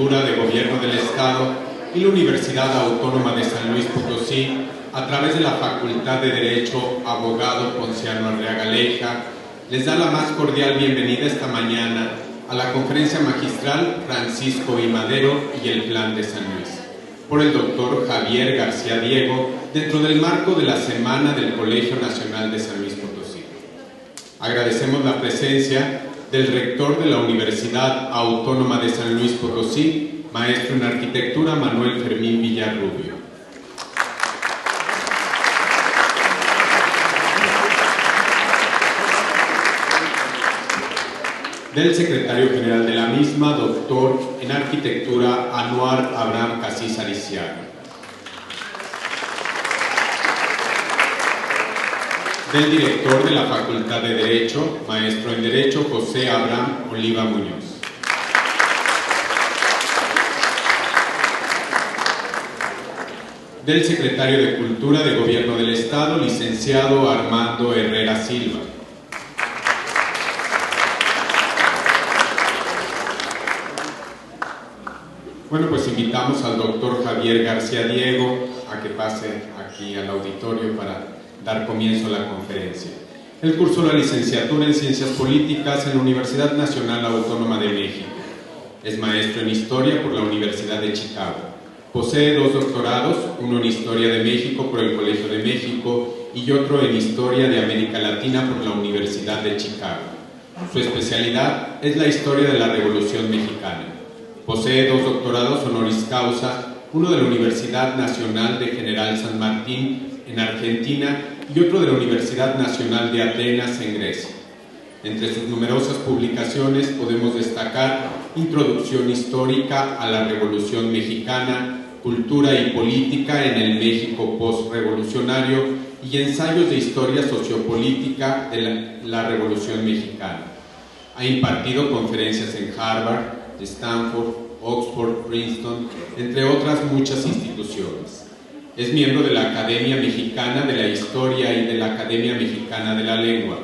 Cultura de Gobierno del Estado y la Universidad Autónoma de San Luis Potosí, a través de la Facultad de Derecho, abogado Ponciano Arriaga Leija, les da la más cordial bienvenida esta mañana a la conferencia magistral Francisco I. Madero y el Plan de San Luis, por el doctor Javier García Diego, dentro del marco de la Semana del Colegio Nacional de San Luis Potosí. Agradecemos la presencia del rector de la Universidad Autónoma de San Luis Potosí, maestro en Arquitectura Manuel Fermín Villarrubio. Del secretario general de la misma, doctor en Arquitectura Anuar Abraham Casís Ariciaga. Del director de la Facultad de Derecho, maestro en Derecho José Abraham Oliva Muñoz. Del secretario de Cultura de Gobierno del Estado, licenciado Armando Herrera Silva. Bueno, pues invitamos al doctor Javier García Diego a que pase aquí al auditorio para dar comienzo a la conferencia. Él cursó la licenciatura en Ciencias Políticas en la Universidad Nacional Autónoma de México. Es maestro en Historia por la Universidad de Chicago. Posee 2 doctorados, uno en Historia de México por el Colegio de México y otro en Historia de América Latina por la Universidad de Chicago. Su especialidad es la historia de la Revolución Mexicana. Posee 2 doctorados honoris causa, uno de la Universidad Nacional de General San Martín en Argentina y otro de la Universidad Nacional de Atenas en Grecia. Entre sus numerosas publicaciones podemos destacar Introducción histórica a la Revolución Mexicana, Cultura y Política en el México postrevolucionario y Ensayos de Historia Sociopolítica de la Revolución Mexicana. Ha impartido conferencias en Harvard, Stanford, Oxford, Princeton, entre otras muchas instituciones. Es miembro de la Academia Mexicana de la Historia y de la Academia Mexicana de la Lengua.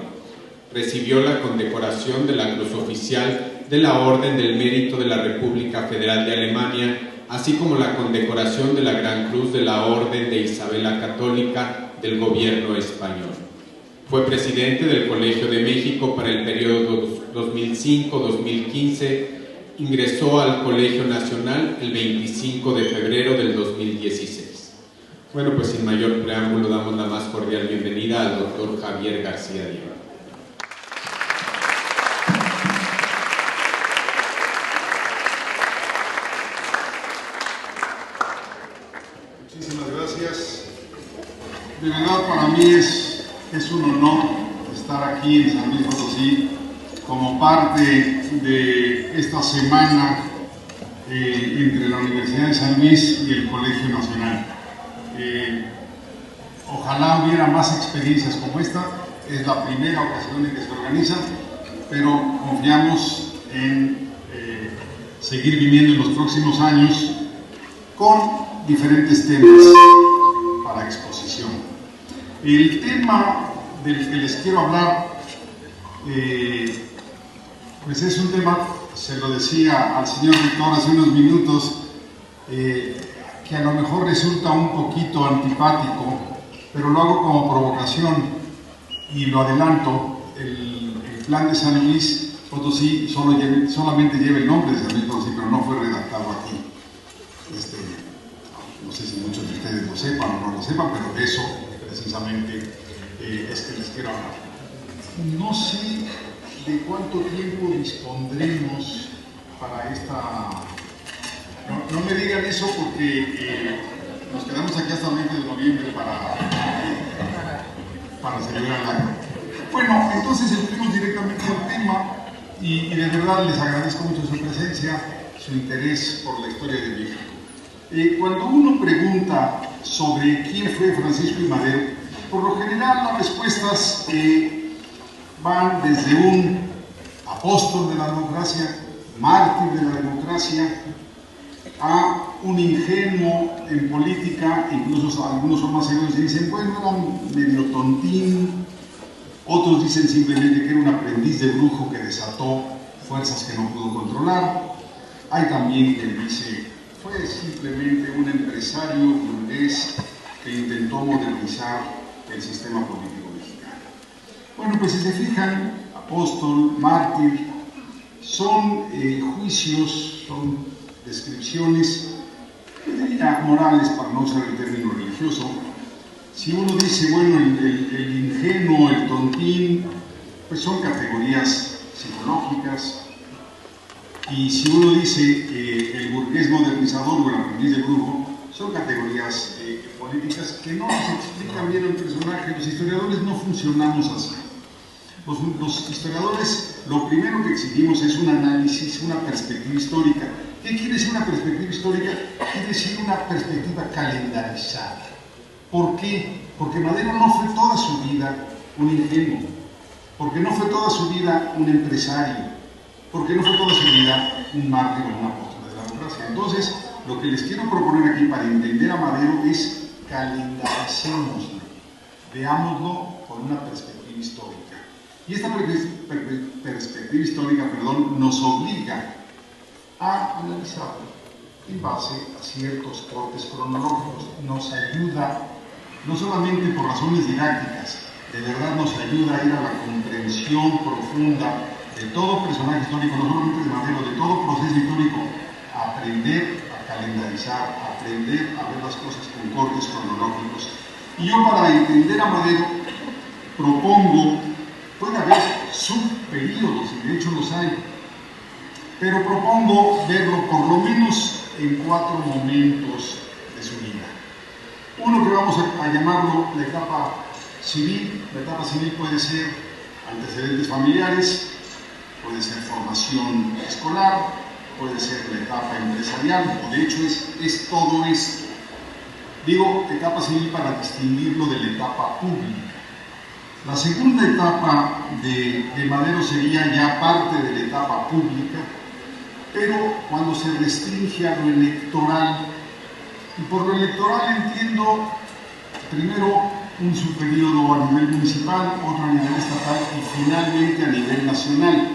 Recibió la condecoración de la Cruz Oficial de la Orden del Mérito de la República Federal de Alemania, así como la condecoración de la Gran Cruz de la Orden de Isabel la Católica del Gobierno español. Fue presidente del Colegio de México para el periodo 2005-2015. Ingresó al Colegio Nacional el 25 de febrero del 2016. Bueno, pues sin mayor preámbulo damos la más cordial bienvenida al doctor Javier García Diego. Muchísimas gracias. De verdad para mí es un honor estar aquí en San Luis Potosí como parte de esta semana entre la Universidad de San Luis y el Colegio Nacional. Ojalá hubiera más experiencias como esta. Es la primera ocasión en que se organiza, pero confiamos en seguir viviendo en los próximos años con diferentes temas para exposición. El tema del que les quiero hablar pues es un tema, se lo decía al señor rector hace unos minutos, que a lo mejor resulta un poquito antipático, pero lo hago como provocación y lo adelanto. El Plan de San Luis Potosí solamente lleva el nombre de San Luis Potosí, pero no fue redactado aquí. No sé si muchos de ustedes lo sepan o no lo sepan, pero de eso precisamente es que les quiero hablar. No sé de cuánto tiempo dispondremos para esta... No me digan eso porque nos quedamos aquí hasta el 20 de noviembre para celebrar el año. Bueno, entonces entremos directamente al tema y de verdad les agradezco mucho su presencia, su interés por la historia de México. Cuando uno pregunta sobre quién fue Francisco I. Madero, por lo general las respuestas van desde un apóstol de la democracia, mártir de la democracia, a un ingenuo en política. Incluso algunos son más serios y dicen, bueno, era medio tontín. Otros dicen simplemente que era un aprendiz de brujo que desató fuerzas que no pudo controlar. Hay también quien dice, fue simplemente un empresario burgués que intentó modernizar el sistema político mexicano. Bueno, pues si se fijan, apóstol, mártir, son juicios, son descripciones, yo diría morales, para no usar el término religioso. Si uno dice, bueno, el ingenuo, el tontín, pues son categorías psicológicas. Y si uno dice el burgués modernizador o el aprendiz de brujo, son categorías políticas que no nos explican bien el personaje. Los historiadores no funcionamos así. Los historiadores, lo primero que exigimos es un análisis, una perspectiva histórica. ¿Qué quiere decir una perspectiva histórica? Quiere decir una perspectiva calendarizada. ¿Por qué? Porque Madero no fue toda su vida un ingenuo, porque no fue toda su vida un empresario, porque no fue toda su vida un mártir o un apóstol de la democracia. Entonces, lo que les quiero proponer aquí para entender a Madero es calendaricémoslo, veámoslo con una perspectiva histórica. Y esta perspectiva histórica, nos obliga a analizarlo en base a ciertos cortes cronológicos. Nos ayuda, no solamente por razones didácticas, de verdad nos ayuda a ir a la comprensión profunda de todo personaje histórico, no solamente de Madero, de todo proceso histórico, a aprender a calendarizar, a aprender a ver las cosas con cortes cronológicos. Y yo, para entender a Madero, propongo, puede haber subperíodos, y de hecho los hay, pero propongo verlo por lo menos en 4 momentos de su vida. Uno que vamos a llamarlo la etapa civil. La etapa civil puede ser antecedentes familiares, puede ser formación escolar, puede ser la etapa empresarial, o de hecho es todo esto. Digo etapa civil para distinguirlo de la etapa pública. La segunda etapa de Madero sería ya parte de la etapa pública, pero cuando se restringe a lo electoral. Y por lo electoral entiendo primero un subperíodo a nivel municipal, otro a nivel estatal y finalmente a nivel nacional,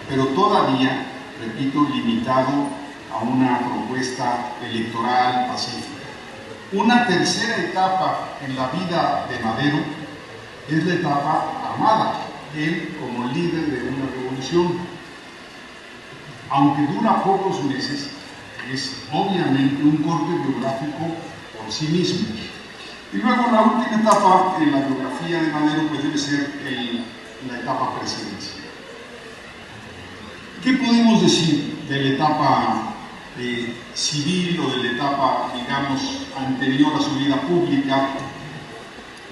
pero todavía, repito, limitado a una propuesta electoral pacífica. Una tercera etapa en la vida de Madero es la etapa armada, él como líder de una revolución. Aunque dura pocos meses, es obviamente un corte biográfico por sí mismo. Y luego la última etapa en la biografía de Madero pues debe ser la etapa presidencial. ¿Qué podemos decir de la etapa civil o de la etapa, digamos, anterior a su vida pública?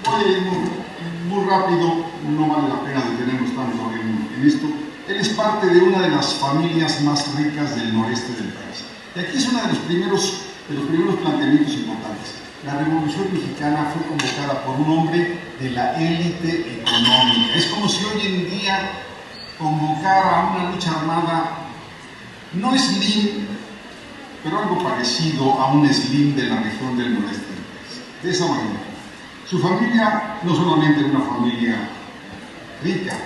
Voy a ir muy rápido, no vale la pena detenernos tanto en esto. Él es parte de una de las familias más ricas del noreste del país. Y aquí es uno de los primeros planteamientos importantes. La Revolución Mexicana fue convocada por un hombre de la élite económica. Es como si hoy en día convocara a una lucha armada, no Slim, pero algo parecido a un Slim de la región del noreste del país. De esa manera. Su familia no solamente era una familia rica,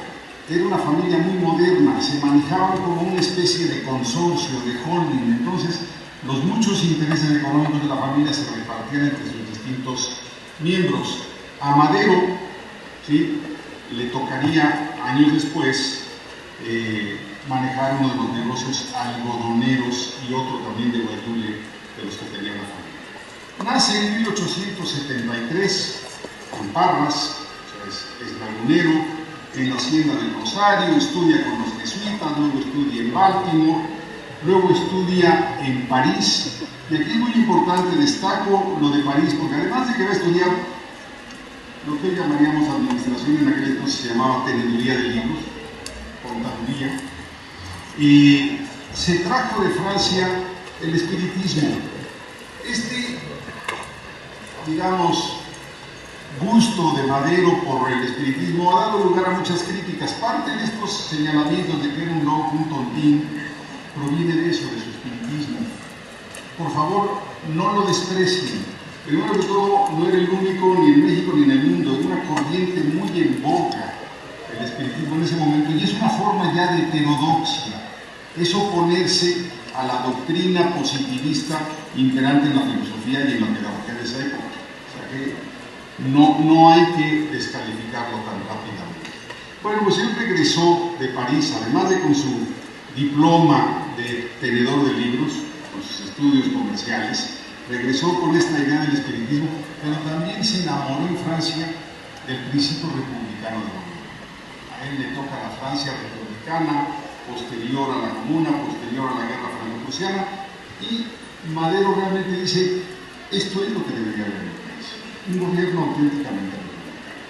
era una familia muy moderna, se manejaban como una especie de consorcio, de holding. Entonces, los muchos intereses económicos de la familia se repartían entre sus distintos miembros. A Madero, ¿sí?, le tocaría años después manejar uno de los negocios algodoneros y otro también de guayule de los que tenía la familia. Nace en 1873 en Parras, o sea, es lagunero, en la Hacienda del Rosario, estudia con los jesuitas, luego estudia en Baltimore, luego estudia en París. Y aquí es muy importante, destaco lo de París, porque además de que va a estudiar lo que hoy llamaríamos administración, en aquel entonces se llamaba teneduría de libros, contaduría, y se trajo de Francia el espiritismo. Digamos, gusto de Madero por el espiritismo ha dado lugar a muchas críticas. Parte de estos señalamientos de que era un loco, un tontín, proviene de eso, de su espiritismo. Por favor, no lo desprecien. Primero que todo, no era el único ni en México ni en el mundo, era una corriente muy en boga el espiritismo en ese momento, y es una forma ya de heterodoxia, es oponerse a la doctrina positivista imperante en la filosofía y en la pedagogía de esa época. O sea que no hay que descalificarlo tan rápidamente. Bueno, pues él regresó de París, además de con su diploma de tenedor de libros, con sus estudios comerciales, regresó con esta idea del espiritismo, pero también se enamoró en Francia del principio republicano de gobierno. A él le toca la Francia republicana, posterior a la Comuna, posterior a la Guerra Franco-Prusiana, y Madero realmente dice, esto es lo que debería haber en el país, un gobierno auténticamente republicano.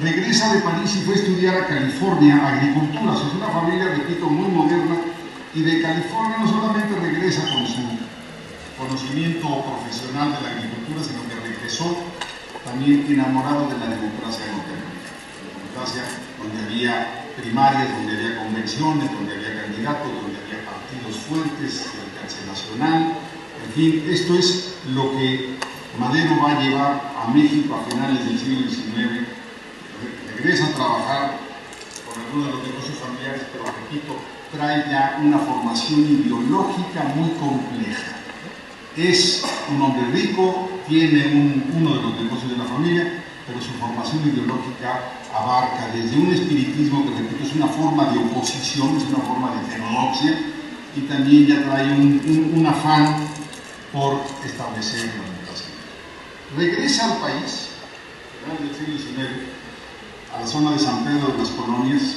Regresa de París y fue a estudiar a California agricultura. Es una familia, repito, muy moderna, y de California no solamente regresa con su conocimiento profesional de la agricultura, sino que regresó también enamorado de la democracia norteamericana. La democracia donde había primarias, donde había convenciones, donde había candidatos, donde había partidos fuertes, el alcance nacional, en fin, esto es lo que Madero va a llevar a México a finales del siglo XIX. Regresa a trabajar con algunos de los negocios familiares, pero repito, trae ya una formación ideológica muy compleja. Es un hombre rico, tiene uno de los negocios de la familia, pero su formación ideológica abarca desde un espiritismo que, repito, es una forma de oposición, es una forma de heterodoxia, y también ya trae un afán por establecer la democracia. Regresa al país, en el siglo XIX, a la zona de San Pedro de las Colonias, es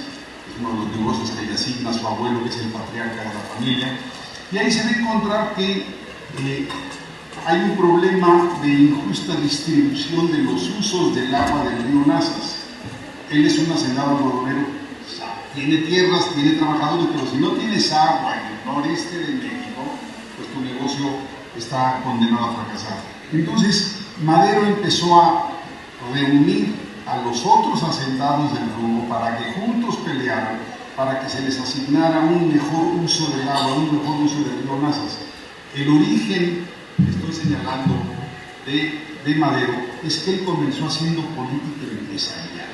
uno de los negocios que le asigna a su abuelo, que es el patriarca de la familia, y ahí se va a encontrar que hay un problema de injusta distribución de los usos del agua del río Nazas. Él es un hacendado algodonero, tiene tierras, tiene trabajadores, pero si no tienes agua en el noreste de México, pues tu negocio está condenado a fracasar. Entonces, Madero empezó a reunir a los otros hacendados del rumbo para que juntos pelearan, para que se les asignara un mejor uso del agua, un mejor uso del río Nazas. El origen, que estoy señalando, de Madero es que él comenzó haciendo política empresarial.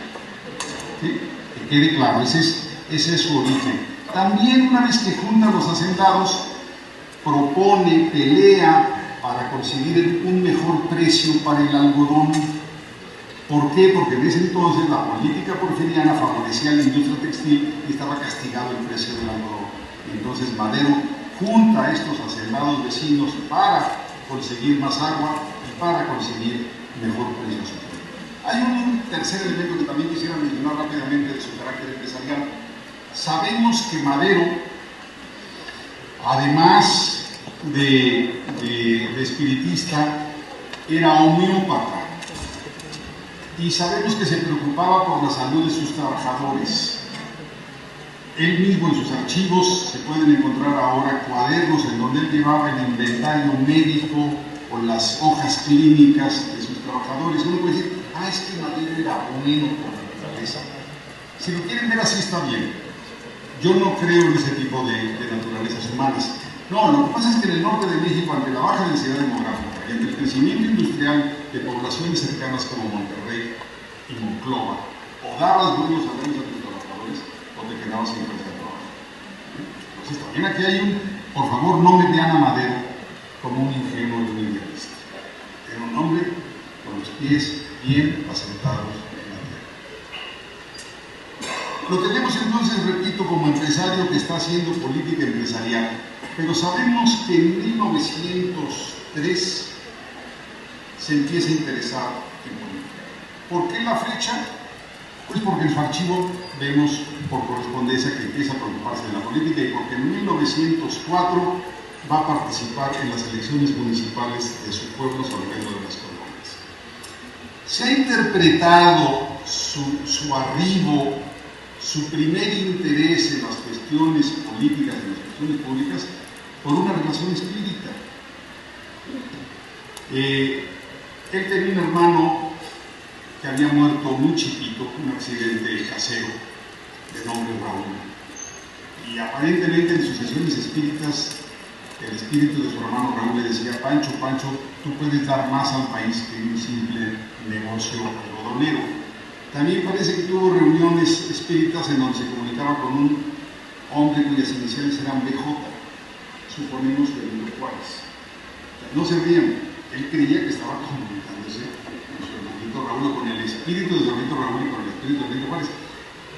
¿Sí? Que quede claro, ese es su origen. También, una vez que junta a los hacendados, propone, pelea para conseguir un mejor precio para el algodón. ¿Por qué? Porque en ese entonces la política porfiriana favorecía a la industria textil y estaba castigado el precio del algodón. Entonces Madero junta a estos hacendados vecinos para conseguir más agua y para conseguir mejor precio. Hay un tercer elemento que también quisiera mencionar rápidamente de su carácter empresarial. Sabemos que Madero, además de espiritista, era homeópata. Y sabemos que se preocupaba por la salud de sus trabajadores. Él mismo, en sus archivos se pueden encontrar ahora cuadernos en donde él llevaba el inventario médico o las hojas clínicas de sus trabajadores. Uno puede decir, es que Madero era bueno por naturaleza. Si lo quieren ver así, está bien. Yo no creo en ese tipo de naturalezas humanas. No, lo que pasa es que en el norte de México, ante la baja densidad demográfica y ante el crecimiento industrial de poblaciones cercanas como Monterrey y Monclova, o dabas buenos salarios a tus trabajadores o te quedabas sin fuerza de trabajo. Entonces también aquí hay por favor, no me vean a Madero como un ingenuo y un idealista. Era un hombre con los pies bien asentados en la tierra. Lo tenemos entonces, repito, como empresario que está haciendo política empresarial, pero sabemos que en 1903 se empieza a interesar en política. ¿Por qué la fecha? Pues porque en su archivo vemos por correspondencia que empieza a preocuparse de la política y porque en 1904 va a participar en las elecciones municipales de su pueblo, San Pedro de las Colonias. Se ha interpretado su arribo, su primer interés en las cuestiones políticas, en las cuestiones públicas, por una relación espírita. Él tenía un hermano que había muerto muy chiquito, un accidente casero, de nombre Raúl. Y aparentemente en sus sesiones espíritas, el espíritu de su hermano Raúl le decía, Pancho, tú puedes dar más al país que un simple negocio algodonero. También parece que tuvo reuniones espíritas en donde se comunicaba con un hombre cuyas iniciales eran BJ. suponemos Benito Juárez. No se rían, él creía que estaba comunicándose con su hermanito Raúl, con el espíritu de su hermanito Raúl y con el espíritu de Benito Juárez.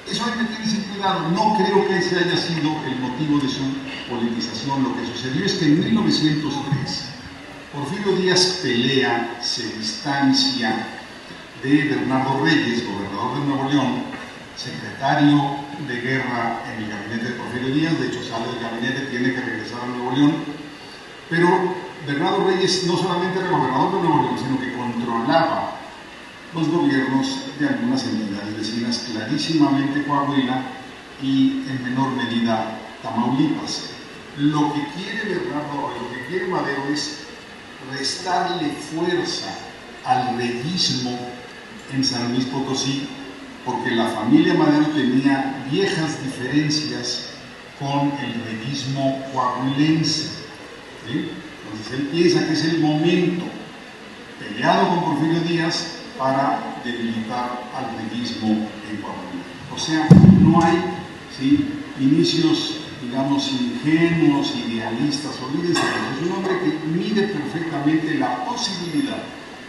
Eso hay que tener sin cuidado. No creo que ese haya sido el motivo de su politización. Lo que sucedió es que en 1903 Porfirio Díaz pelea, se distancia de Bernardo Reyes, gobernador de Nuevo León, secretario de guerra en el gabinete de Porfirio Díaz. De hecho sale del gabinete, tiene que regresar a Nuevo León, pero Bernardo Reyes no solamente era gobernador de Nuevo León, sino que controlaba los gobiernos de algunas entidades vecinas, clarísimamente Coahuila y en menor medida Tamaulipas. Lo que quiere Bernardo, lo que quiere Madero es restarle fuerza al reyismo en San Luis Potosí, porque la familia Madero tenía viejas diferencias con el reyismo coahuilense, ¿sí? Entonces él piensa que es el momento, peleado con Porfirio Díaz, para debilitar al reyismo en Coahuila. O sea, no hay, ¿sí?, inicios, digamos, ingenuos, idealistas. Olvídense, es un hombre que mide perfectamente la posibilidad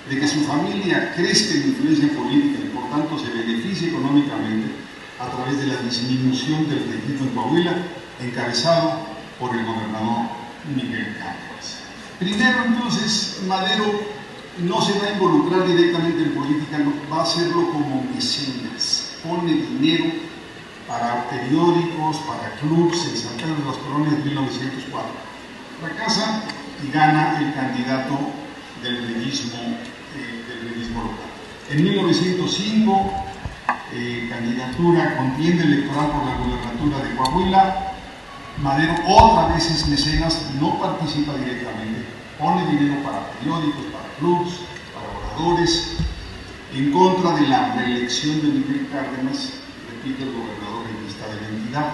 de que su familia crezca en influencia política y por tanto se beneficie económicamente a través de la disminución del reyismo en Coahuila, encabezado por el gobernador Miguel Cárdenas. Primero, entonces, Madero no se va a involucrar directamente en política, va a hacerlo como mecenas. Pone dinero para periódicos, para clubs en San Pedro de las Colonias en 1904. Fracasa y gana el candidato del reyismo local. En 1905, candidatura, contienda electoral por la gubernatura de Coahuila. Madero otra vez es mecenas, no participa directamente, pone dinero para periódicos, para clubs, para oradores, en contra de la reelección de Miguel Cárdenas, repite el gobernador reyista de la entidad.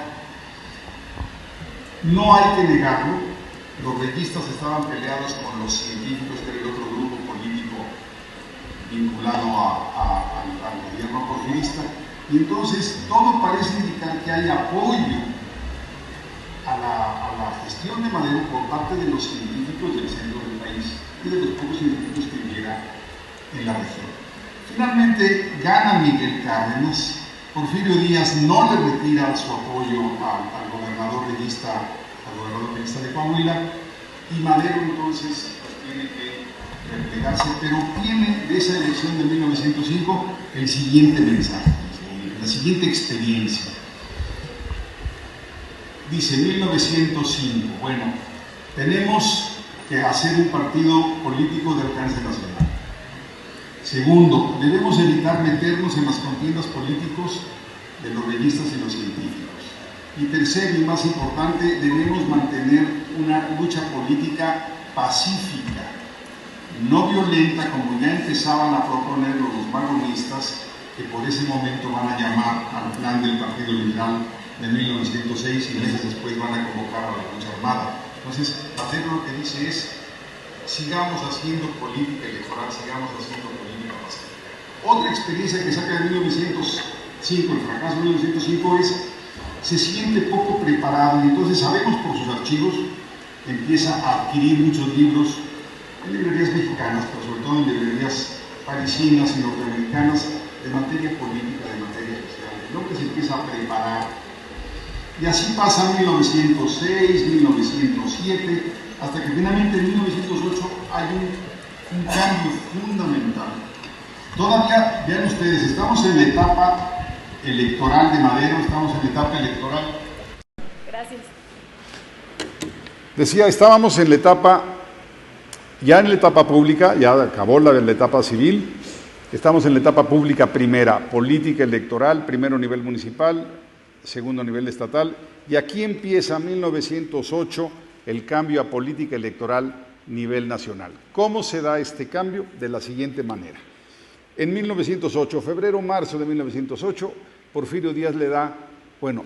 No hay que negarlo, los reyistas estaban peleados con los científicos, que era el otro grupo político vinculado al gobierno porfirista, y entonces todo parece indicar que hay apoyo a la gestión de Madero por parte de los científicos del centro del país y de los pocos científicos que hubiera en la región. Finalmente gana Miguel Cárdenas. Porfirio Díaz no le retira su apoyo al gobernador reyista de Coahuila, y Madero entonces tiene que replegarse, pero tiene de esa elección de 1905 el siguiente mensaje, la siguiente experiencia. Dice 1905, bueno, tenemos que hacer un partido político de alcance nacional. Segundo, debemos evitar meternos en las contiendas políticos de los reyistas y los científicos. Y tercero y más importante, debemos mantener una lucha política pacífica, no violenta, como ya empezaban a proponer los magonistas, que por ese momento van a llamar al plan del Partido Liberal de 1906 y meses después van a convocar a la lucha armada. Entonces, Madero lo que dice es: sigamos haciendo política electoral, sigamos haciendo política pacífica. Otra experiencia que saca de 1905, el fracaso de 1905, es se siente poco preparado, y entonces sabemos por sus archivos que empieza a adquirir muchos libros en librerías mexicanas, pero sobre todo en librerías parisinas y norteamericanas, de materia política, de materia social. El hombre se empieza a preparar, y así pasa 1906, 1907, hasta que finalmente en 1908 hay un cambio fundamental. Todavía, vean ustedes, estamos en la etapa electoral de Madero, estamos en la etapa electoral. Gracias. Decía, estábamos en la etapa, ya en la etapa pública, ya acabó la etapa civil, estamos en la etapa pública primera, política electoral, primero nivel municipal, segundo nivel estatal, y aquí empieza 1908 el cambio a política electoral nivel nacional. ¿Cómo se da este cambio? De la siguiente manera. En 1908, febrero-marzo de 1908, Porfirio Díaz le da, bueno,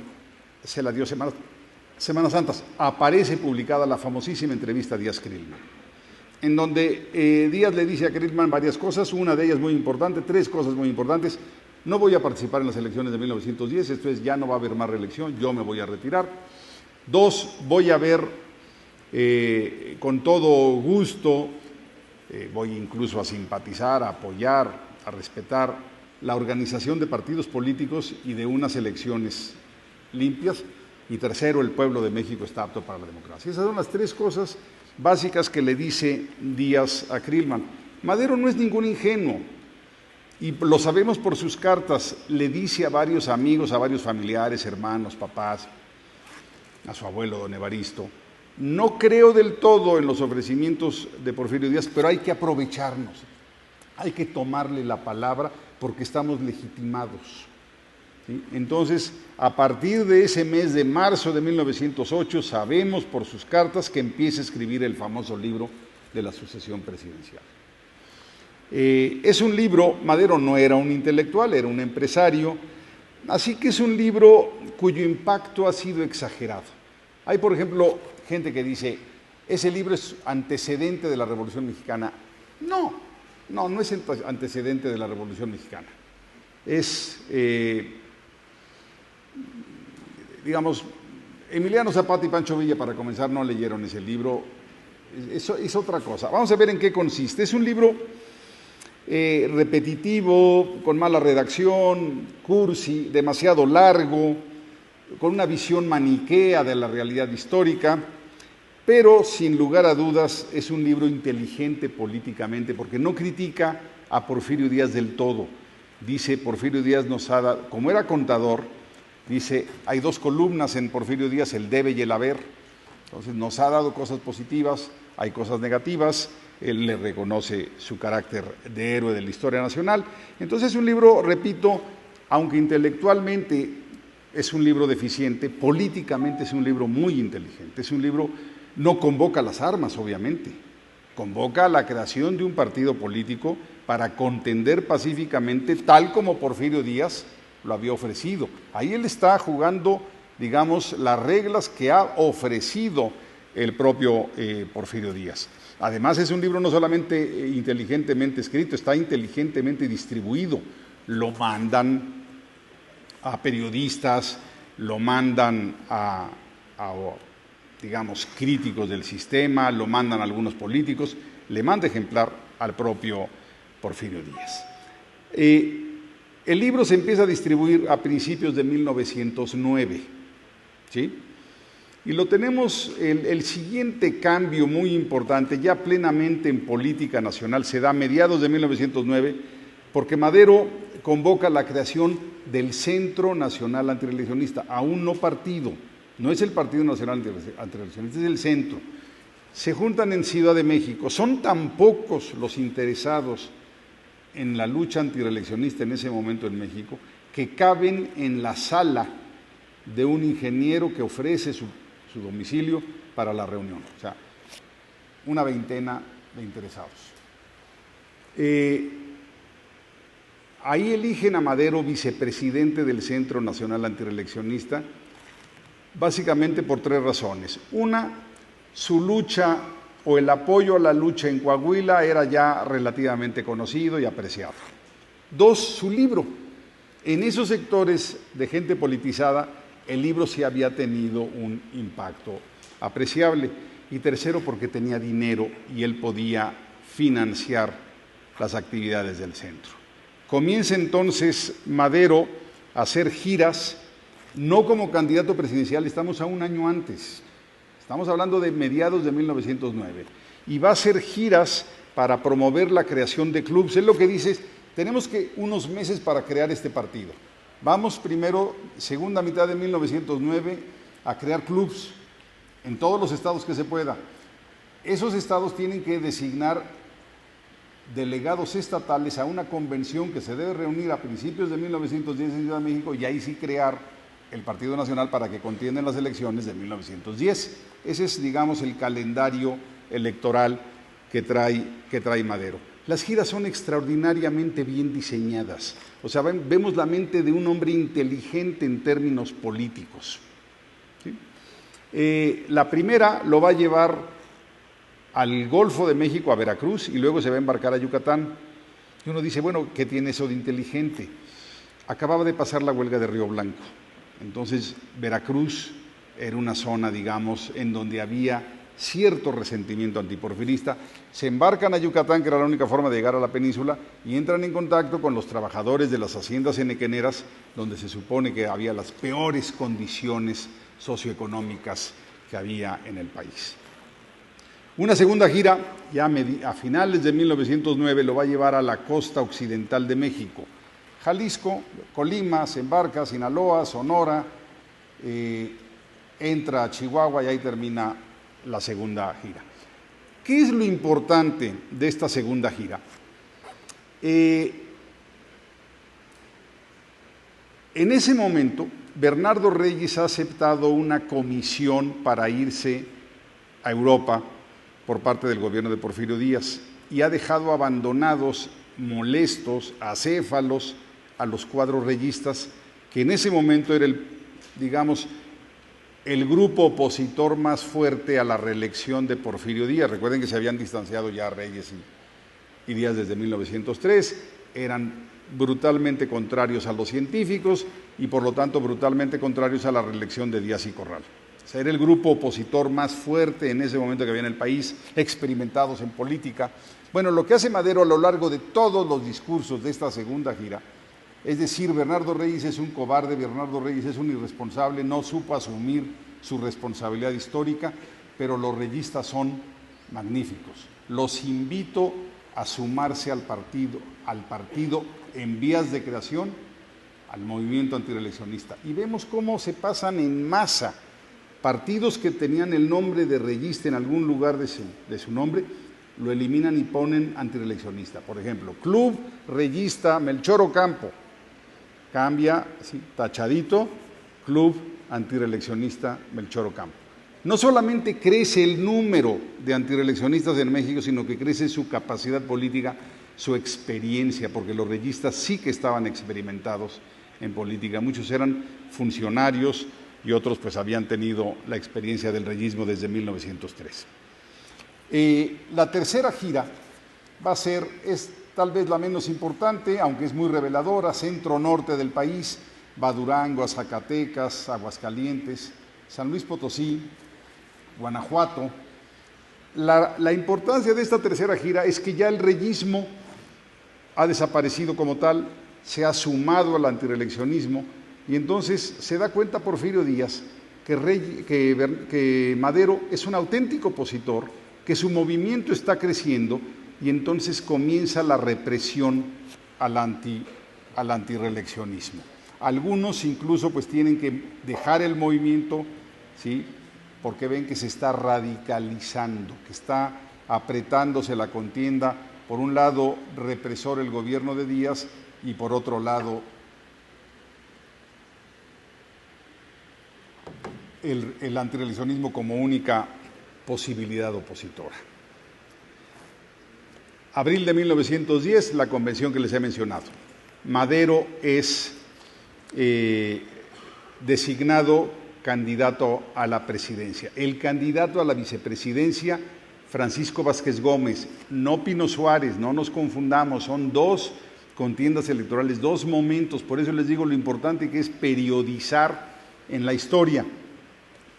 se la dio Semanas Santas, aparece publicada la famosísima entrevista a Díaz-Crillman, en donde Díaz le dice a Crillman varias cosas, una de ellas muy importante, tres cosas muy importantes: no voy a participar en las elecciones de 1910, esto es, ya no va a haber más reelección, yo me voy a retirar. Dos, voy a ver Con todo gusto voy incluso a simpatizar, a apoyar, a respetar la organización de partidos políticos y de unas elecciones limpias. Y tercero, el pueblo de México está apto para la democracia. Esas son las tres cosas básicas que le dice Díaz a Krillman. Madero no es ningún ingenuo, y lo sabemos por sus cartas. Le dice a varios amigos, a varios familiares, hermanos, papás, a su abuelo don Evaristo: no creo del todo en los ofrecimientos de Porfirio Díaz, pero hay que aprovecharnos, hay que tomarle la palabra porque estamos legitimados. ¿Sí? Entonces, a partir de ese mes de marzo de 1908, sabemos por sus cartas que empieza a escribir el famoso libro de la sucesión presidencial. Es un libro, Madero no era un intelectual, era un empresario, así que es un libro cuyo impacto ha sido exagerado. Hay, por ejemplo, gente que dice, ese libro es antecedente de la Revolución Mexicana. No es antecedente de la Revolución Mexicana. Es, digamos, Emiliano Zapata y Pancho Villa, para comenzar, no leyeron ese libro. Eso es otra cosa. Vamos a ver en qué consiste. Es un libro repetitivo, con mala redacción, cursi, demasiado largo, con una visión maniquea de la realidad histórica, pero sin lugar a dudas es un libro inteligente políticamente, porque no critica a Porfirio Díaz del todo. Dice, Porfirio Díaz nos ha dado, como era contador, dice, hay dos columnas en Porfirio Díaz, el debe y el haber. Entonces nos ha dado cosas positivas, hay cosas negativas. Él le reconoce su carácter de héroe de la historia nacional. Entonces es un libro, repito, aunque intelectualmente es un libro deficiente, políticamente es un libro muy inteligente. Es un libro, no convoca las armas, obviamente, convoca a la creación de un partido político para contender pacíficamente, tal como Porfirio Díaz lo había ofrecido. Ahí él está jugando, digamos, las reglas que ha ofrecido el propio Porfirio Díaz. Además, es un libro no solamente inteligentemente escrito, está inteligentemente distribuido. Lo mandan a periodistas, lo mandan a digamos, críticos del sistema, lo mandan a algunos políticos, le manda ejemplar al propio Porfirio Díaz. El libro se empieza a distribuir a principios de 1909, ¿sí? Y lo tenemos, el siguiente cambio muy importante, ya plenamente en política nacional, se da a mediados de 1909, porque Madero convoca la creación del Centro Nacional Antireeleccionista, aún no partido, no es el Partido Nacional Antireeleccionista, es el centro. Se juntan en Ciudad de México, son tan pocos los interesados en la lucha antireeleccionista en ese momento en México, que caben en la sala de un ingeniero que ofrece su domicilio para la reunión, o sea, una veintena de interesados. Ahí eligen a Madero vicepresidente del Centro Nacional Antireeleccionista, básicamente por tres razones. Una, su lucha o el apoyo a la lucha en Coahuila era ya relativamente conocido y apreciado. Dos, su libro. En esos sectores de gente politizada, el libro sí había tenido un impacto apreciable. Y tercero, porque tenía dinero y él podía financiar las actividades del centro. Comienza entonces Madero a hacer giras, no como candidato presidencial, estamos a un año antes, estamos hablando de mediados de 1909, y va a hacer giras para promover la creación de clubes. Él lo que dice es, tenemos que unos meses para crear este partido. Vamos primero, segunda mitad de 1909, a crear clubes en todos los estados que se pueda. Esos estados tienen que designar delegados estatales a una convención que se debe reunir a principios de 1910 en Ciudad de México y ahí sí crear el Partido Nacional para que contienda en las elecciones de 1910. Ese es, digamos, el calendario electoral que trae Madero. Las giras son extraordinariamente bien diseñadas. O sea, vemos la mente de un hombre inteligente en términos políticos. ¿Sí? La primera lo va a llevar al Golfo de México, a Veracruz, y luego se va a embarcar a Yucatán. Y uno dice, bueno, ¿qué tiene eso de inteligente? Acababa de pasar la huelga de Río Blanco. Entonces, Veracruz era una zona, digamos, en donde había cierto resentimiento antiporfirista, se embarcan a Yucatán, que era la única forma de llegar a la península, y entran en contacto con los trabajadores de las haciendas henequeneras, donde se supone que había las peores condiciones socioeconómicas que había en el país. Una segunda gira, ya a finales de 1909, lo va a llevar a la costa occidental de México. Jalisco, Colima, se embarca, Sinaloa, Sonora, entra a Chihuahua y ahí termina la segunda gira. ¿Qué es lo importante de esta segunda gira? En ese momento, Bernardo Reyes ha aceptado una comisión para irse a Europa por parte del gobierno de Porfirio Díaz y ha dejado abandonados, molestos, acéfalos a los cuadros reyistas, que en ese momento era el grupo opositor más fuerte a la reelección de Porfirio Díaz. Recuerden que se habían distanciado ya Reyes y Díaz desde 1903, eran brutalmente contrarios a los científicos y por lo tanto brutalmente contrarios a la reelección de Díaz y Corral. O sea, era el grupo opositor más fuerte en ese momento que había en el país, experimentados en política. Bueno, lo que hace Madero a lo largo de todos los discursos de esta segunda gira, es decir, Bernardo Reyes es un cobarde, Bernardo Reyes es un irresponsable, no supo asumir su responsabilidad histórica, pero los reyistas son magníficos. Los invito a sumarse al partido en vías de creación, al movimiento antireeleccionista. Y vemos cómo se pasan en masa partidos que tenían el nombre de reyista en algún lugar de su nombre, lo eliminan y ponen antireeleccionista. Por ejemplo, Club Reyista Melchor Ocampo, cambia, ¿sí?, tachadito, Club Antireeleccionista Melchor Ocampo. No solamente crece el número de antireeleccionistas en México, sino que crece su capacidad política, su experiencia, porque los reyistas sí que estaban experimentados en política. Muchos eran funcionarios y otros pues habían tenido la experiencia del reyismo desde 1903. La tercera gira es tal vez la menos importante, aunque es muy reveladora, centro-norte del país, va a Durango, a Zacatecas, Aguascalientes, San Luis Potosí, Guanajuato. La importancia de esta tercera gira es que ya el reyismo ha desaparecido como tal, se ha sumado al antireeleccionismo y entonces se da cuenta Porfirio Díaz que Madero es un auténtico opositor, que su movimiento está creciendo y entonces comienza la represión al antireeleccionismo. Algunos incluso pues tienen que dejar el movimiento, ¿sí?, porque ven que se está radicalizando, que está apretándose la contienda, por un lado represor el gobierno de Díaz y por otro lado el antireeleccionismo como única posibilidad opositora. Abril de 1910, la convención que les he mencionado. Madero es designado candidato a la presidencia. El candidato a la vicepresidencia, Francisco Vázquez Gómez, no Pino Suárez, no nos confundamos, son dos contiendas electorales, dos momentos, por eso les digo lo importante que es periodizar en la historia.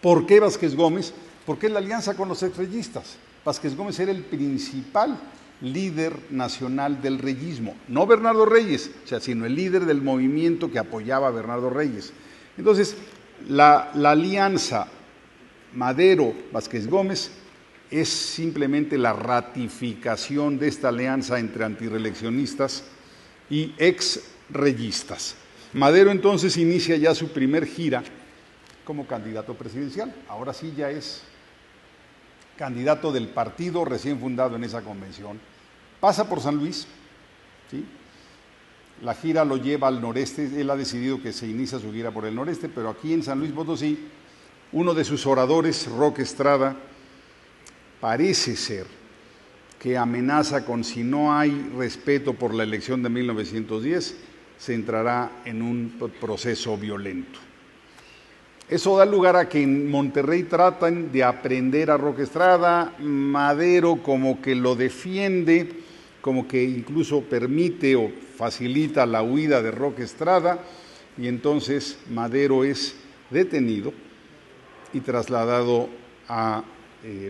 ¿Por qué Vázquez Gómez? Porque es la alianza con los exreyistas. Vázquez Gómez era el principal líder nacional del reyismo, no Bernardo Reyes, sino el líder del movimiento que apoyaba a Bernardo Reyes. Entonces, la alianza Madero-Vázquez Gómez es simplemente la ratificación de esta alianza entre antireeleccionistas y exreyistas. Madero entonces inicia ya su primer gira como candidato presidencial. Ahora sí ya es candidato del partido recién fundado en esa convención. Pasa por San Luis, ¿sí? La gira lo lleva al noreste, él ha decidido que se inicia su gira por el noreste, pero aquí en San Luis Potosí, uno de sus oradores, Roque Estrada, parece ser que amenaza con si no hay respeto por la elección de 1910, se entrará en un proceso violento. Eso da lugar a que en Monterrey tratan de aprender a Roque Estrada, Madero como que lo defiende, como que incluso permite o facilita la huida de Roque Estrada, y entonces Madero es detenido y trasladado a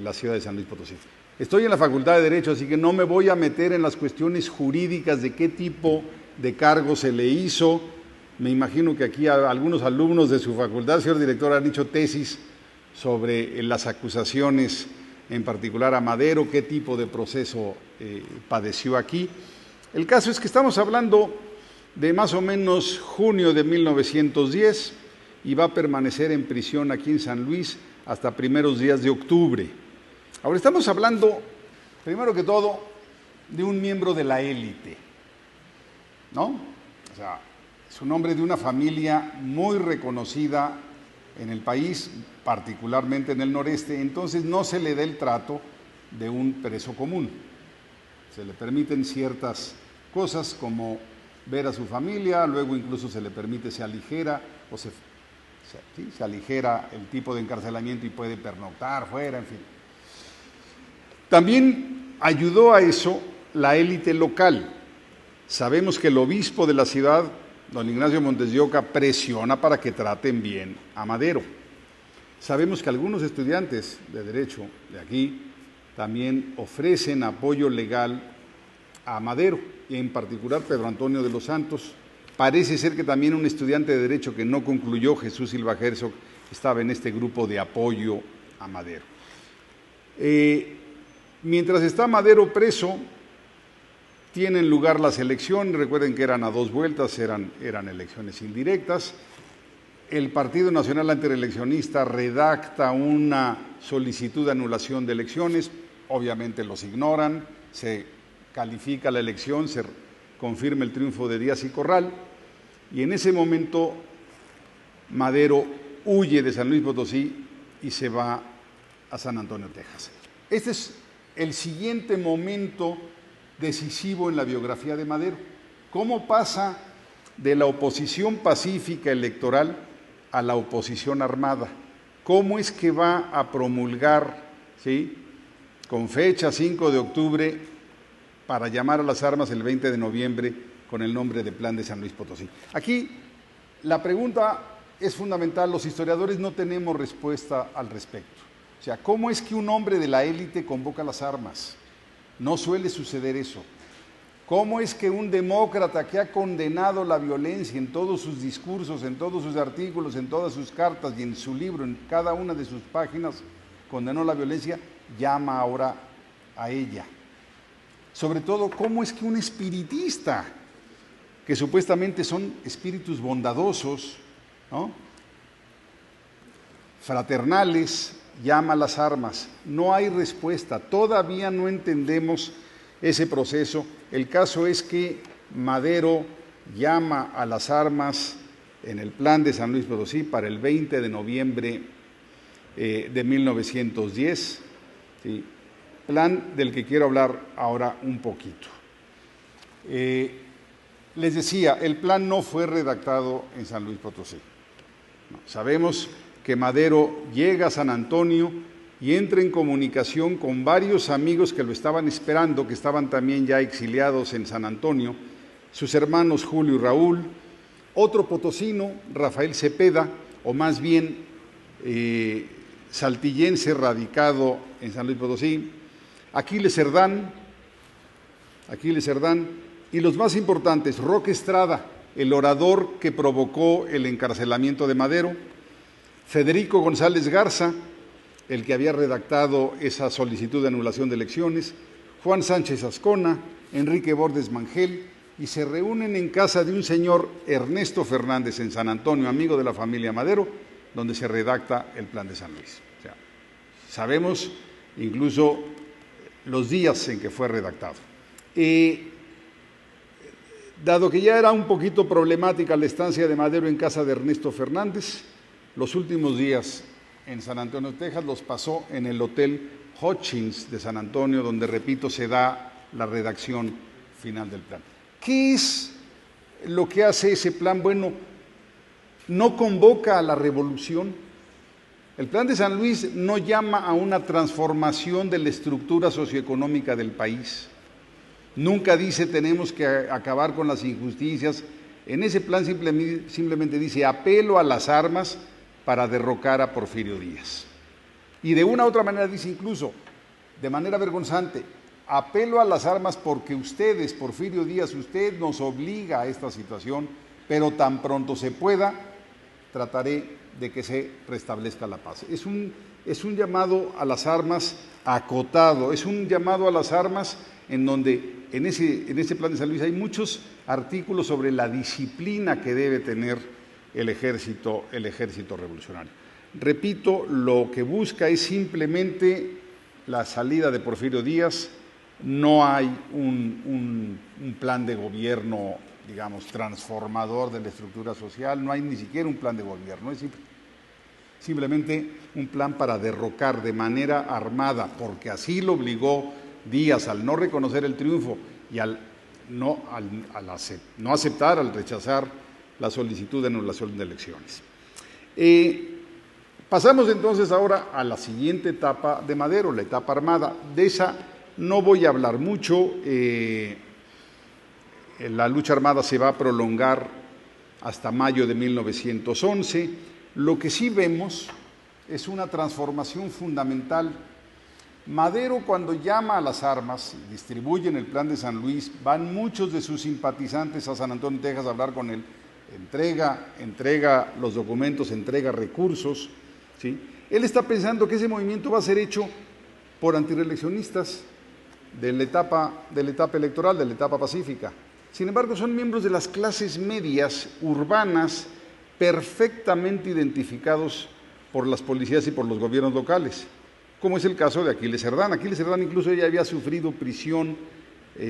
la ciudad de San Luis Potosí. Estoy en la Facultad de Derecho, así que no me voy a meter en las cuestiones jurídicas de qué tipo de cargo se le hizo. Me imagino que aquí algunos alumnos de su facultad, señor director, han hecho tesis sobre las acusaciones, en particular a Madero, qué tipo de proceso padeció aquí. El caso es que estamos hablando de más o menos junio de 1910 y va a permanecer en prisión aquí en San Luis hasta primeros días de octubre. Ahora estamos hablando, primero que todo, de un miembro de la élite, ¿no? O sea, es un hombre de una familia muy reconocida en el país, particularmente en el noreste, entonces no se le da el trato de un preso común. Se le permiten ciertas cosas como ver a su familia, luego incluso se le permite, se aligera el tipo de encarcelamiento y puede pernoctar fuera, en fin. También ayudó a eso la élite local. Sabemos que el obispo de la ciudad, don Ignacio Montes de Oca, presiona para que traten bien a Madero. Sabemos que algunos estudiantes de Derecho de aquí también ofrecen apoyo legal a Madero, y en particular Pedro Antonio de los Santos. Parece ser que también un estudiante de Derecho que no concluyó, Jesús Silva Herzog, estaba en este grupo de apoyo a Madero. Mientras está Madero preso, tienen lugar las elecciones. Recuerden que eran a 2 vueltas, eran elecciones indirectas. El Partido Nacional Antireeleccionista redacta una solicitud de anulación de elecciones, obviamente los ignoran, se califica la elección, se confirma el triunfo de Díaz y Corral, y en ese momento Madero huye de San Luis Potosí y se va a San Antonio, Texas. Este es el siguiente momento decisivo en la biografía de Madero. ¿Cómo pasa de la oposición pacífica electoral a la oposición armada? ¿Cómo es que va a promulgar, ¿sí?, con fecha 5 de octubre, para llamar a las armas el 20 de noviembre con el nombre de Plan de San Luis Potosí? Aquí la pregunta es fundamental, los historiadores no tenemos respuesta al respecto. O sea, ¿cómo es que un hombre de la élite convoca las armas? No suele suceder eso. ¿Cómo es que un demócrata que ha condenado la violencia en todos sus discursos, en todos sus artículos, en todas sus cartas y en su libro, en cada una de sus páginas, condenó la violencia, llama ahora a ella? Sobre todo, ¿cómo es que un espiritista, que supuestamente son espíritus bondadosos, ¿no?, fraternales, llama a las armas? No hay respuesta, todavía no entendemos ese proceso. El caso es que Madero llama a las armas en el Plan de San Luis Potosí para el 20 de noviembre de 1910, ¿sí?, plan del que quiero hablar ahora un poquito. Les decía, el plan no fue redactado en San Luis Potosí. No, sabemos que Madero llega a San Antonio y entra en comunicación con varios amigos que lo estaban esperando, que estaban también ya exiliados en San Antonio, sus hermanos Julio y Raúl, otro potosino, Rafael Cepeda, o más bien saltillense radicado en San Luis Potosí, Aquiles Cerdán, y los más importantes, Roque Estrada, el orador que provocó el encarcelamiento de Madero, Federico González Garza, el que había redactado esa solicitud de anulación de elecciones, Juan Sánchez Ascona, Enrique Bordes Mangel, y se reúnen en casa de un señor Ernesto Fernández en San Antonio, amigo de la familia Madero, donde se redacta el Plan de San Luis. O sea, sabemos incluso los días en que fue redactado. Dado que ya era un poquito problemática la estancia de Madero en casa de Ernesto Fernández, los últimos días en San Antonio, Texas, los pasó en el Hotel Hutchins de San Antonio, donde, repito, se da la redacción final del plan. ¿Qué es lo que hace ese plan? Bueno, no convoca a la revolución. El Plan de San Luis no llama a una transformación de la estructura socioeconómica del país. Nunca dice tenemos que acabar con las injusticias. En ese plan simplemente dice apelo a las armas para derrocar a Porfirio Díaz. Y de una u otra manera dice incluso, de manera vergonzante, apelo a las armas porque ustedes, Porfirio Díaz, usted nos obliga a esta situación, pero tan pronto se pueda, trataré de que se restablezca la paz. Es un llamado a las armas acotado, es un llamado a las armas en donde en ese plan de San Luis hay muchos artículos sobre la disciplina que debe tener el ejército revolucionario. Repito, lo que busca es simplemente la salida de Porfirio Díaz. No hay un plan de gobierno, digamos, transformador de la estructura social, no hay ni siquiera un plan de gobierno, es simplemente un plan para derrocar de manera armada, porque así lo obligó Díaz al no reconocer el triunfo y al no aceptar, al rechazar la solicitud de anulación de elecciones. Pasamos entonces ahora a la siguiente etapa de Madero, la etapa armada. De esa no voy a hablar mucho. La lucha armada se va a prolongar hasta mayo de 1911. Lo que sí vemos es una transformación fundamental. Madero, cuando llama a las armas, distribuyen el plan de San Luis, van muchos de sus simpatizantes a San Antonio, Texas, a hablar con él, entrega los documentos, entrega recursos, ¿sí? Él está pensando que ese movimiento va a ser hecho por antireeleccionistas de la etapa electoral, de la etapa pacífica. Sin embargo, son miembros de las clases medias urbanas perfectamente identificados por las policías y por los gobiernos locales, como es el caso de Aquiles Cerdán. Aquiles Cerdán incluso ya había sufrido prisión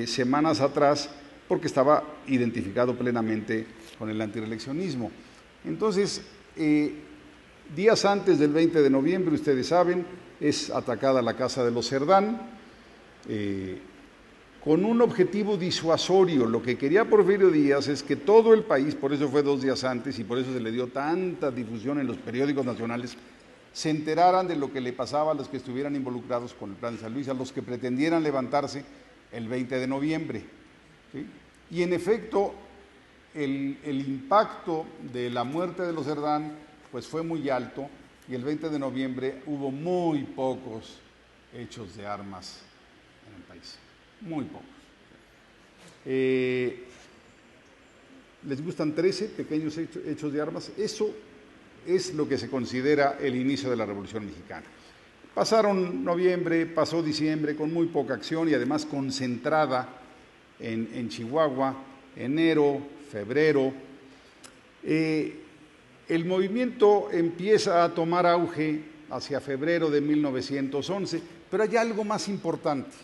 semanas atrás porque estaba identificado plenamente con el antireeleccionismo. Entonces, días antes del 20 de noviembre, ustedes saben, es atacada la casa de los Cerdán, con un objetivo disuasorio. Lo que quería Porfirio Díaz es que todo el país, por eso fue 2 días antes y por eso se le dio tanta difusión en los periódicos nacionales, se enteraran de lo que le pasaba a los que estuvieran involucrados con el plan de San Luis, a los que pretendieran levantarse el 20 de noviembre. ¿Sí? Y en efecto, el impacto de la muerte de los Cerdán pues fue muy alto y el 20 de noviembre hubo muy pocos hechos de armas en el país, muy pocos. Les gustan 13 pequeños hechos de armas. Eso es lo que se considera el inicio de la Revolución Mexicana. Pasaron noviembre, pasó diciembre con muy poca acción y además concentrada en Chihuahua, enero, febrero. El movimiento empieza a tomar auge hacia febrero de 1911, pero hay algo más importante.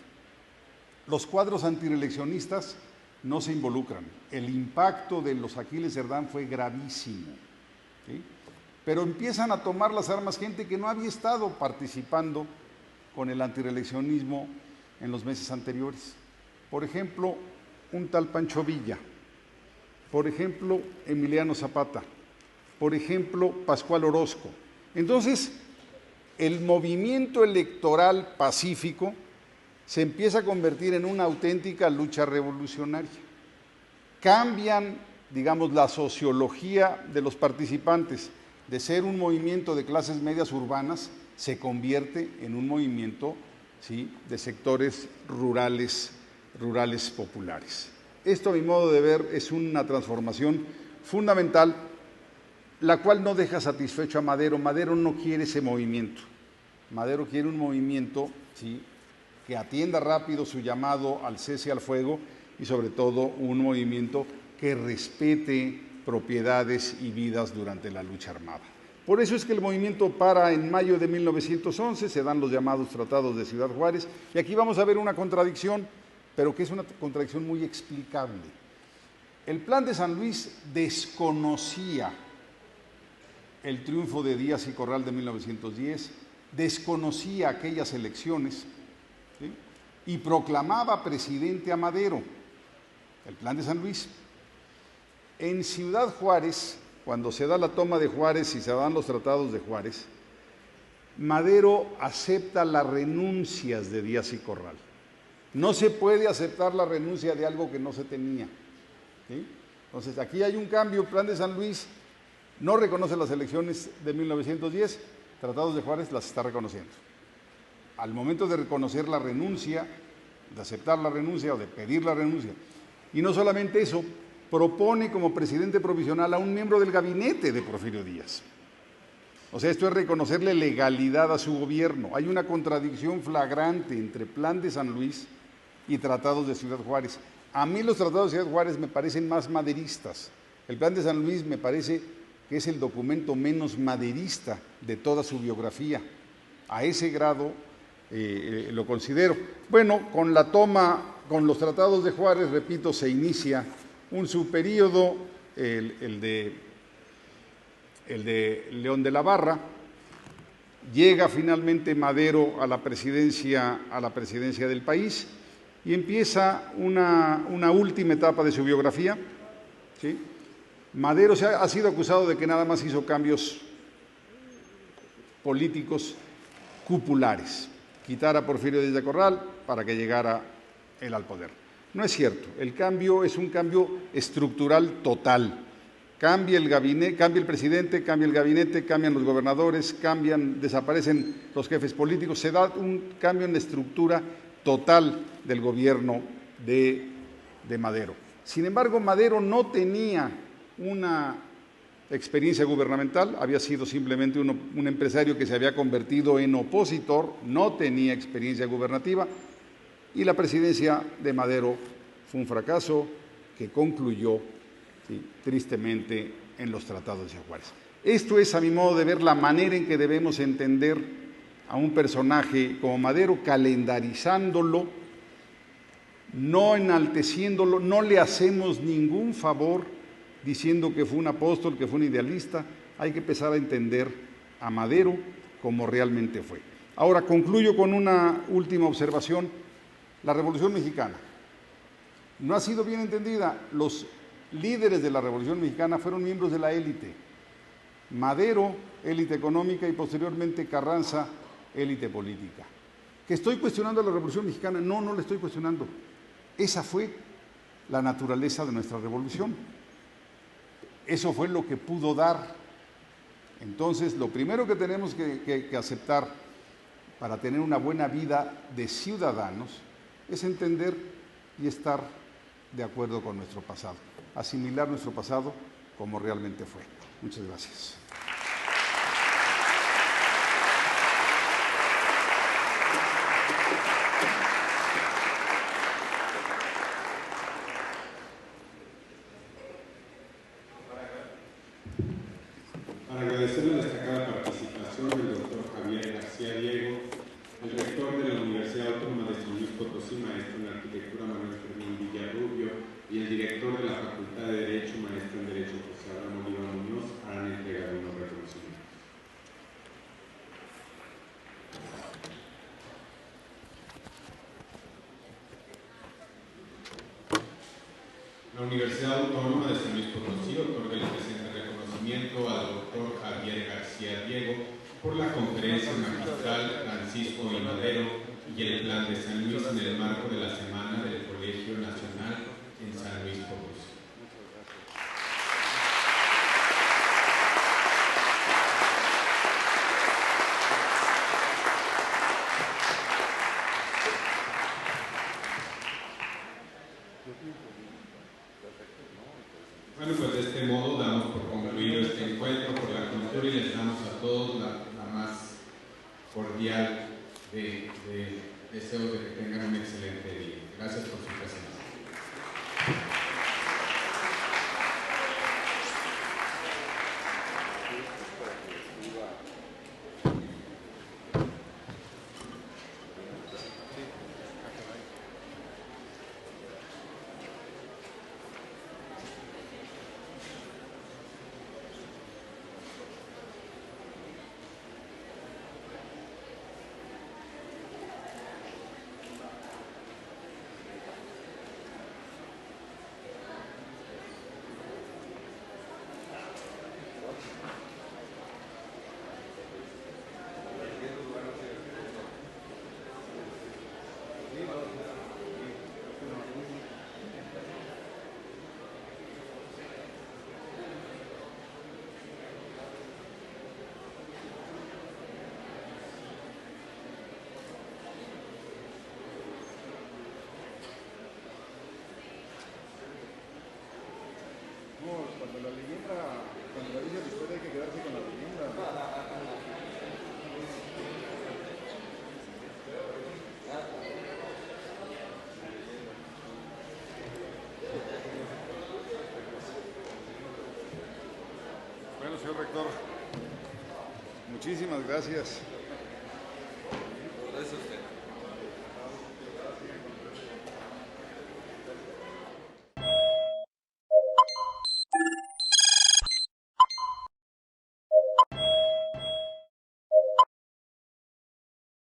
Los cuadros antireeleccionistas no se involucran. El impacto de los Aquiles Cerdán fue gravísimo, ¿sí? Pero empiezan a tomar las armas gente que no había estado participando con el antireeleccionismo en los meses anteriores. Por ejemplo, un tal Pancho Villa, por ejemplo, Emiliano Zapata, por ejemplo, Pascual Orozco. Entonces, el movimiento electoral pacífico se empieza a convertir en una auténtica lucha revolucionaria. Cambian, digamos, la sociología de los participantes. De ser un movimiento de clases medias urbanas, se convierte en un movimiento, ¿sí?, de sectores rurales populares. Esto, a mi modo de ver, es una transformación fundamental, la cual no deja satisfecho a Madero. Madero no quiere ese movimiento. Madero quiere un movimiento, ¿sí?, que atienda rápido su llamado al cese al fuego y sobre todo un movimiento que respete propiedades y vidas durante la lucha armada. Por eso es que el movimiento para en mayo de 1911, se dan los llamados tratados de Ciudad Juárez, y aquí vamos a ver una contradicción, pero que es una contradicción muy explicable. El plan de San Luis desconocía el triunfo de Díaz y Corral de 1910, desconocía aquellas elecciones, ¿sí?, y proclamaba presidente a Madero, el plan de San Luis. En Ciudad Juárez, cuando se da la toma de Juárez y se dan los tratados de Juárez, Madero acepta las renuncias de Díaz y Corral. No se puede aceptar la renuncia de algo que no se tenía, ¿sí? Entonces, aquí hay un cambio. El plan de San Luis no reconoce las elecciones de 1910, Tratados de Juárez las está reconociendo. Al momento de reconocer la renuncia, de aceptar la renuncia o de pedir la renuncia, y no solamente eso, propone como presidente provisional a un miembro del gabinete de Porfirio Díaz. O sea, esto es reconocerle legalidad a su gobierno. Hay una contradicción flagrante entre Plan de San Luis y Tratados de Ciudad Juárez. A mí los Tratados de Ciudad Juárez me parecen más maderistas. El Plan de San Luis me parece que es el documento menos maderista de toda su biografía. A ese grado lo considero. Bueno, con los Tratados de Juárez, repito, se inicia un subperíodo, el de León de la Barra. Llega finalmente Madero a la presidencia del país y empieza una última etapa de su biografía, ¿sí? Madero ha sido acusado de que nada más hizo cambios políticos cupulares, quitar a Porfirio Díaz de Corral para que llegara él al poder. No es cierto, el cambio es un cambio estructural total. Cambia el gabinete, cambia el presidente, cambia el gabinete, cambian los gobernadores, desaparecen los jefes políticos, se da un cambio en la estructura total del gobierno de Madero. Sin embargo, Madero no tenía una experiencia gubernamental, había sido simplemente un empresario que se había convertido en opositor, no tenía experiencia gubernativa, y la presidencia de Madero fue un fracaso que concluyó, sí, tristemente, en los Tratados de Juárez. Esto es, a mi modo de ver, la manera en que debemos entender a un personaje como Madero, calendarizándolo, no enalteciéndolo, no le hacemos ningún favor diciendo que fue un apóstol, que fue un idealista. Hay que empezar a entender a Madero como realmente fue. Ahora concluyo con una última observación. La Revolución Mexicana no ha sido bien entendida. Los líderes de la Revolución Mexicana fueron miembros de la élite. Madero, élite económica, y posteriormente Carranza, élite política. ¿Que estoy cuestionando la Revolución Mexicana? No, no la estoy cuestionando. Esa fue la naturaleza de nuestra revolución. Eso fue lo que pudo dar. Entonces, lo primero que tenemos que aceptar para tener una buena vida de ciudadanos es entender y estar de acuerdo con nuestro pasado, asimilar nuestro pasado como realmente fue. Muchas gracias. Para agradecer la destacada participación del doctor Javier García Diego, el rector de la Universidad Autónoma de San Luis Potosí, maestro en Arquitectura Manuel Fermín Villarrubio, y el director de la Facultad de Derecho, maestro en Derecho José Abraham Oliva Muñoz, harán entrega de unos reconocimientos. La Universidad Autónoma de San Luis Potosí otorga el presente reconocimiento al doctor Javier García Diego por la conferencia magistral Francisco y Madero y el Plan de San Luis en el marco de la Semana del Colegio Nacional en San Luis Potosí. Bueno, pues de este modo damos por concluido este encuentro por la cultura y les damos a todos la más cordial de deseos de que tengan un excelente día. Gracias por su presencia. Señor rector, muchísimas gracias.